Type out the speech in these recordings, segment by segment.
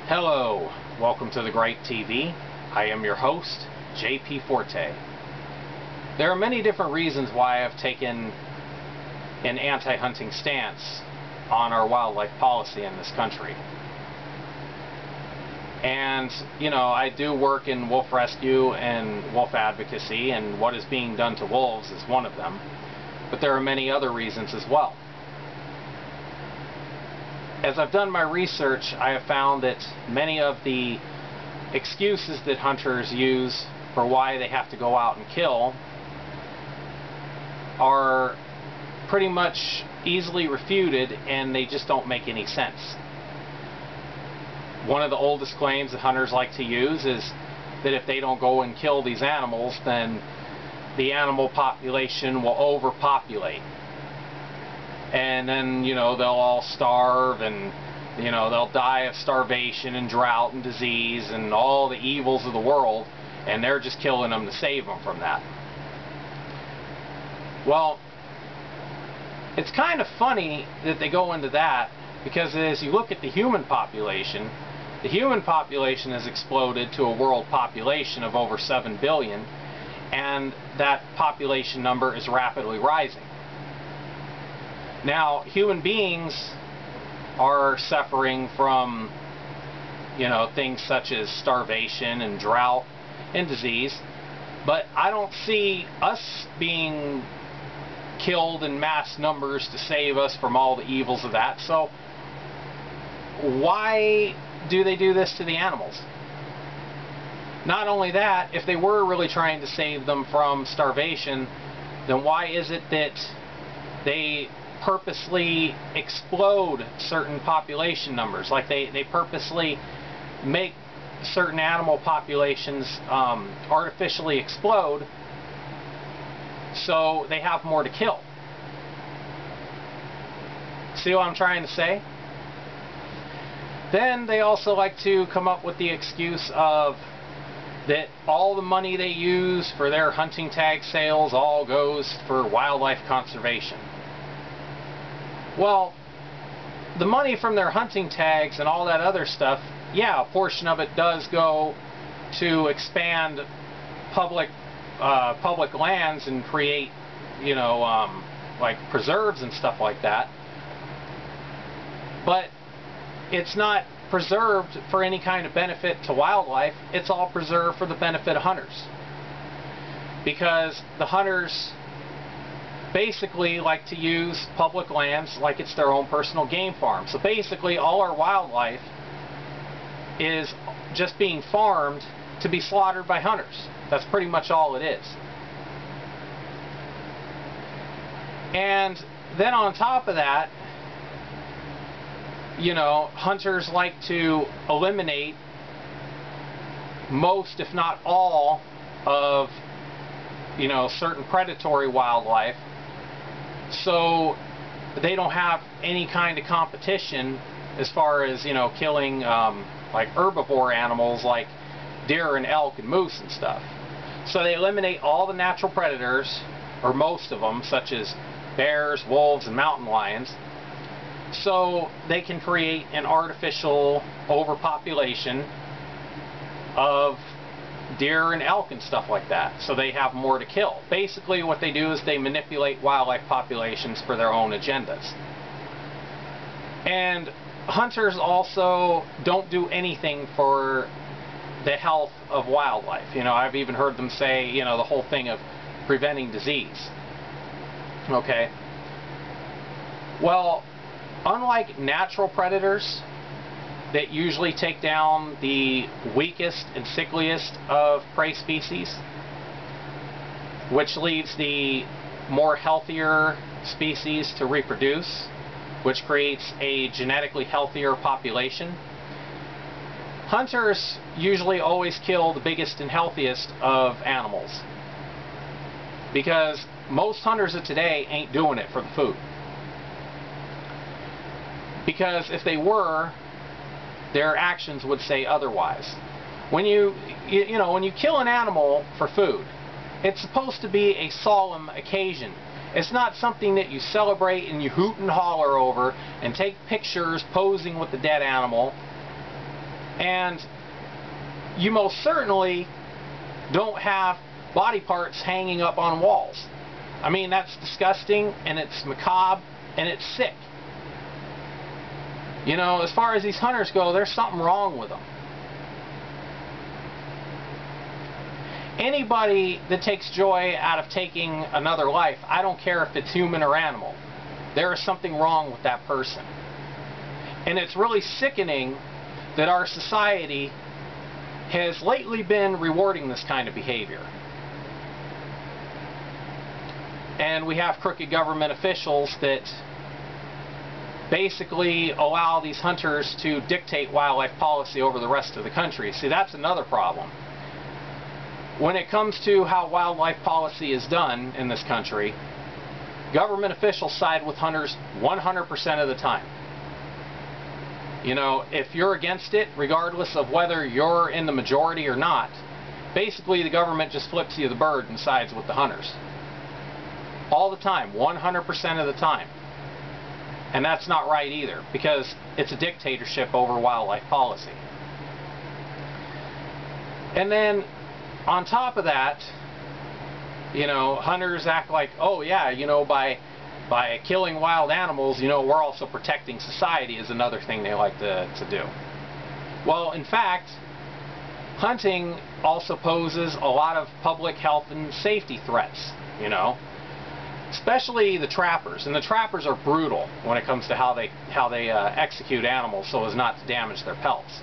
Hello, welcome to The Gripe TV. I am your host, JP Forte. There are many different reasons why I've taken an anti-hunting stance on our wildlife policy in this country. And, you know, I do work in wolf rescue and wolf advocacy, and what is being done to wolves is one of them. But there are many other reasons as well. As I've done my research, I have found that many of the excuses that hunters use for why they have to go out and kill are pretty much easily refuted, and they just don't make any sense. One of the oldest claims that hunters like to use is that if they don't go and kill these animals, then the animal population will overpopulate. And then, you know, they'll all starve, and, you know, they'll die of starvation and drought and disease and all the evils of the world, and they're just killing them to save them from that. Well, it's kind of funny that they go into that, because as you look at the human population has exploded to a world population of over 7 billion, and that population number is rapidly rising. Now, human beings are suffering from, you know, things such as starvation and drought and disease, but I don't see us being killed in mass numbers to save us from all the evils of that. So why do they do this to the animals? Not only that, if they were really trying to save them from starvation, then why is it that they purposely explode certain population numbers? Like they purposely make certain animal populations artificially explode so they have more to kill. See what I'm trying to say? Then they also like to come up with the excuse of that all the money they use for their hunting tag sales all goes for wildlife conservation. Well, the money from their hunting tags and all that other stuff, yeah, a portion of it does go to expand public lands and create, you know, like preserves and stuff like that. But it's not preserved for any kind of benefit to wildlife. It's all preserved for the benefit of hunters, because the hunters basically like to use public lands like it's their own personal game farm. So basically all our wildlife is just being farmed to be slaughtered by hunters. That's pretty much all it is. And then on top of that, you know, hunters like to eliminate most, if not all, of, you know, certain predatory wildlife, so they don't have any kind of competition as far as, you know, killing like herbivore animals like deer and elk and moose and stuff. So they eliminate all the natural predators, or most of them, such as bears, wolves, and mountain lions, so they can create an artificial overpopulation of deer and elk and stuff like that, so they have more to kill. Basically what they do is they manipulate wildlife populations for their own agendas. And hunters also don't do anything for the health of wildlife. You know, I've even heard them say, you know, the whole thing of preventing disease. Okay. Well, unlike natural predators that usually take down the weakest and sickliest of prey species, which leaves the more healthier species to reproduce, which creates a genetically healthier population, hunters usually always kill the biggest and healthiest of animals, because most hunters of today ain't doing it for the food. Because if they were, their actions would say otherwise. When you know, when you kill an animal for food, it's supposed to be a solemn occasion. It's not something that you celebrate and you hoot and holler over and take pictures posing with the dead animal And you most certainly don't have body parts hanging up on walls. I mean, that's disgusting, and it's macabre, and it's sick. You know, as far as these hunters go, there's something wrong with them. Anybody that takes joy out of taking another life, I don't care if it's human or animal, there is something wrong with that person. And it's really sickening that our society has lately been rewarding this kind of behavior. And we have crooked government officials that basically allow these hunters to dictate wildlife policy over the rest of the country. See, that's another problem. When it comes to how wildlife policy is done in this country, government officials side with hunters 100% of the time. You know, if you're against it, regardless of whether you're in the majority or not, basically the government just flips you the bird and sides with the hunters. All the time, 100% of the time. And that's not right either, because it's a dictatorship over wildlife policy. And then, on top of that, you know, hunters act like, oh yeah, you know, by killing wild animals, you know, we're also protecting society is another thing they like to do. Well, in fact, hunting also poses a lot of public health and safety threats, you know. Especially the trappers, and the trappers are brutal when it comes to how they execute animals so as not to damage their pelts.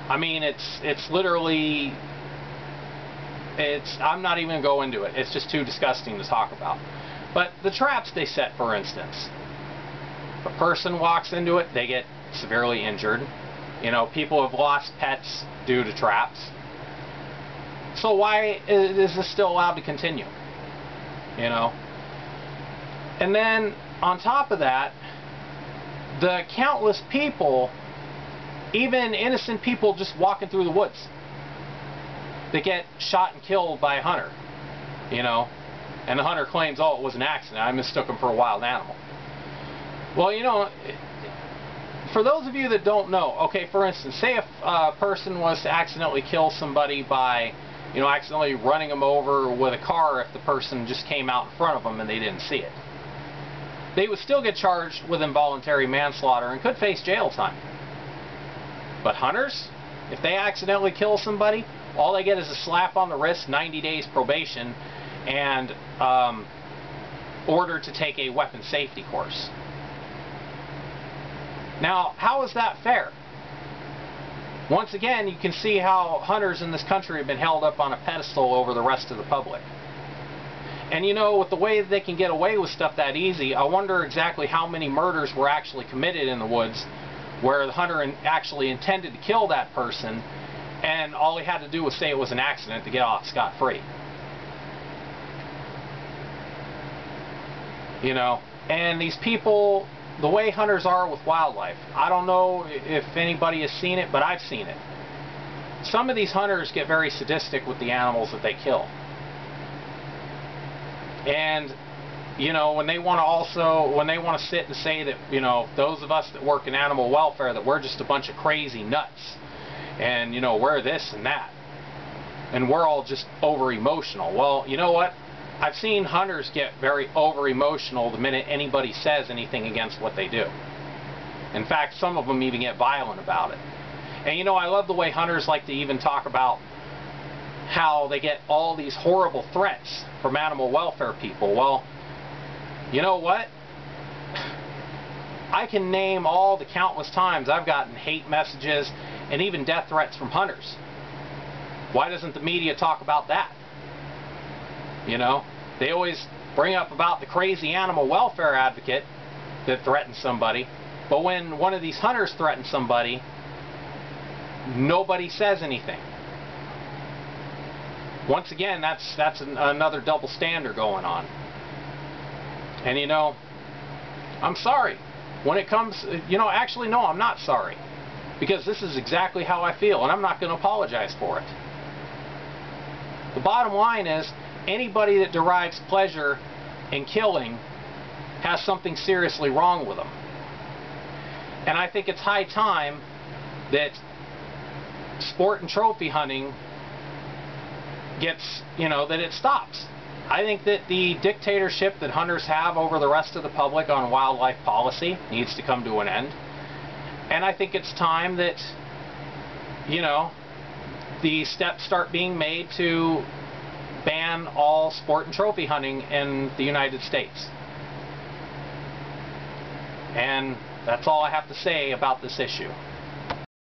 I mean, it's literally, I'm not even going to go into it. It's just too disgusting to talk about. But the traps they set, for instance, if a person walks into it, they get severely injured. You know, people have lost pets due to traps. So why is this still allowed to continue? You know? And then, on top of that, the countless people, even innocent people just walking through the woods, that get shot and killed by a hunter, you know, and the hunter claims, oh, it was an accident, I mistook him for a wild animal. Well, you know, for those of you that don't know, okay, for instance, say if a person was to accidentally kill somebody by, you know, accidentally running them over with a car if the person just came out in front of them and they didn't see it. They would still get charged with involuntary manslaughter and could face jail time. But hunters, if they accidentally kill somebody, all they get is a slap on the wrist, 90 days probation, and ordered to take a weapon safety course. Now, how is that fair? Once again, you can see how hunters in this country have been held up on a pedestal over the rest of the public. And you know, with the way that they can get away with stuff that easy, I wonder exactly how many murders were actually committed in the woods where the hunter actually intended to kill that person, and all he had to do was say it was an accident to get off scot-free. You know, and these people, the way hunters are with wildlife, I don't know if anybody has seen it, but I've seen it. Some of these hunters get very sadistic with the animals that they kill. And, you know, when they want to sit and say that, you know, those of us that work in animal welfare, that we're just a bunch of crazy nuts, and, you know, we're this and that, and we're all just over-emotional. Well, you know what? I've seen hunters get very over-emotional the minute anybody says anything against what they do. In fact, some of them even get violent about it. And, you know, I love the way hunters like to even talk about how they get all these horrible threats from animal welfare people. Well, you know what? I can name all the countless times I've gotten hate messages and even death threats from hunters. Why doesn't the media talk about that? You know, they always bring up about the crazy animal welfare advocate that threatens somebody, but when one of these hunters threatens somebody, nobody says anything. Once again, that's another double standard going on. And you know, I'm sorry. When it comes, you know, actually no, I'm not sorry. Because this is exactly how I feel, and I'm not going to apologize for it. The bottom line is, anybody that derives pleasure in killing has something seriously wrong with them. And I think it's high time that sport and trophy hunting gets, that it stops. I think that the dictatorship that hunters have over the rest of the public on wildlife policy needs to come to an end. And I think it's time that, the steps start being made to ban all sport and trophy hunting in the United States. And that's all I have to say about this issue.